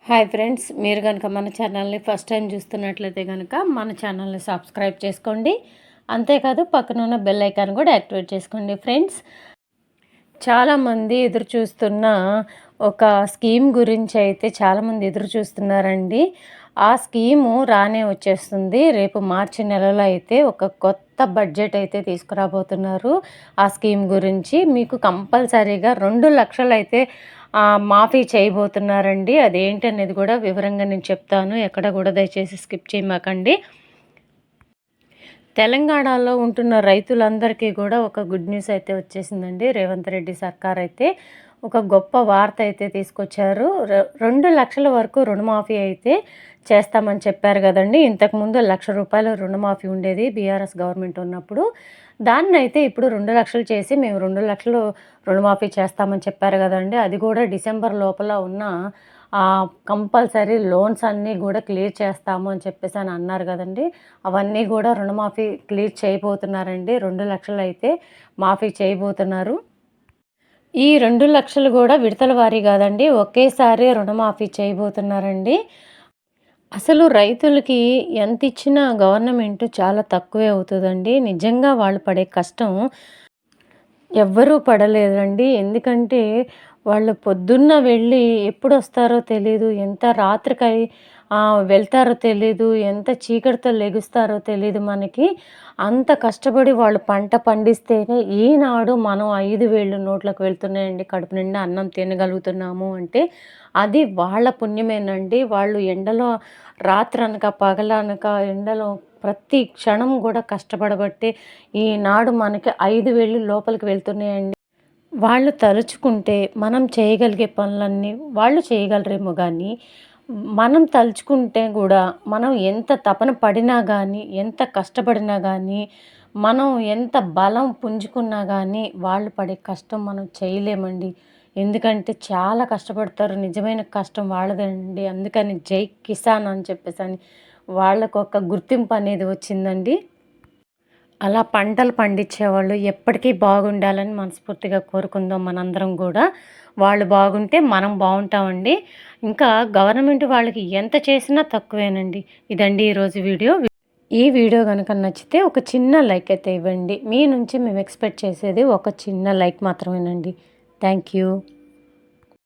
Hi friends, మీరు కనుక మన ఛానల్ని ఫస్ట్ టైం చూస్తున్నట్లయితే కనుక మన ఛానల్ని సబ్స్క్రైబ్ చేసుకోండి. అంతేకాదు పక్కన ఉన్న బెల్ ఐకాన్ కూడా యాక్టివేట్ చేసుకోండి. ఫ్రెండ్స్, చాలామంది ఎదురు చూస్తున్న ఒక స్కీమ్ గురించి అయితే చాలామంది ఎదురు చూస్తున్నారండి. ఆ స్కీము రానే వచ్చేస్తుంది. రేపు మార్చి నెలలో అయితే ఒక కొత్త బడ్జెట్ అయితే తీసుకురాబోతున్నారు. ఆ స్కీమ్ గురించి మీకు కంపల్సరీగా 2 లక్షలు అయితే మాఫీ చేయబోతున్నారండి. అదేంటి అనేది కూడా వివరంగా నేను చెప్తాను. ఎక్కడ కూడా దయచేసి స్కిప్ చేయమాకండి. తెలంగాణలో ఉంటున్న రైతులందరికీ కూడా ఒక గుడ్ న్యూస్ అయితే వచ్చేసిందండి. రేవంత్ రెడ్డి సర్కార్ అయితే ఒక గొప్ప వార్త అయితే తీసుకొచ్చారు. 2 లక్షల వరకు రుణమాఫీ అయితే చేస్తామని చెప్పారు కదండి. ఇంతకుముందు ₹1,00,000 రుణమాఫీ ఉండేది బీఆర్ఎస్ గవర్నమెంట్ ఉన్నప్పుడు. దాన్ని అయితే ఇప్పుడు 2 లక్షలు చేసి మేము 2 లక్షలు రుణమాఫీ చేస్తామని చెప్పారు కదండి. అది కూడా డిసెంబర్ లోపల ఉన్న కంపల్సరీ లోన్స్ అన్నీ కూడా క్లియర్ చేస్తాము అని చెప్పేసి అని అన్నారు కదండి. అవన్నీ కూడా రుణమాఫీ క్లియర్ చేయబోతున్నారండి. 2 లక్షలు అయితే మాఫీ చేయబోతున్నారు. ఈ 2 లక్షలు కూడా విడతల వారీ కాదండి, ఒకేసారి రుణమాఫీ చేయబోతున్నారండి. అసలు రైతులకి ఎంత ఇచ్చినా గవర్నమెంట్ చాలా తక్కువే అవుతుందండి. నిజంగా వాళ్ళు పడే కష్టం ఎవ్వరూ పడలేదండి. ఎందుకంటే వాళ్ళు పొద్దున్న వెళ్ళి ఎప్పుడొస్తారో తెలీదు, ఎంత రాత్రికై వెళ్తారో తెలీదు, ఎంత చీకటితో లెగుస్తారో తెలీదు మనకి. అంత కష్టపడి వాళ్ళు పంట పండిస్తేనే ఈనాడు మనం 5,000 నోట్లకు వెళ్తున్నాయండి. కడుపు నిండా అన్నం తినగలుగుతున్నాము అంటే అది వాళ్ళ పుణ్యమేనండి. వాళ్ళు ఎండలో రాత్రనక పగలనక ఎండలో ప్రతి క్షణం కూడా కష్టపడబట్టి ఈనాడు మనకి 5,000 లోపలికి వెళ్తున్నాయండి. వాళ్ళు తలుచుకుంటే మనం చేయగలిగే పనులన్నీ వాళ్ళు చేయగలరేమో కానీ, మనం తలుచుకుంటే కూడా మనం ఎంత తపన పడినా కానీ, ఎంత కష్టపడినా కానీ, మనం ఎంత బలం పుంజుకున్నా కానీ వాళ్ళు పడే కష్టం మనం చేయలేమండి. ఎందుకంటే చాలా కష్టపడతారు. నిజమైన కష్టం వాళ్ళదండి. అందుకని జై కిసాన్ అని చెప్పేసి వాళ్ళకొక గుర్తింపు అనేది వచ్చిందండి. అలా పంటలు పండించేవాళ్ళు ఎప్పటికీ బాగుండాలని మనస్ఫూర్తిగా కోరుకుందాం మనందరం కూడా. వాళ్ళు బాగుంటే మనం బాగుంటామండి. ఇంకా గవర్నమెంట్ వాళ్ళకి ఎంత చేసినా తక్కువేనండి. ఇదండి ఈరోజు వీడియో. ఈ వీడియో కనుక నచ్చితే ఒక చిన్న లైక్ అయితే ఇవ్వండి. మీ నుంచి మేము ఎక్స్పెక్ట్ చేసేది ఒక చిన్న లైక్ మాత్రమేనండి. Thank you.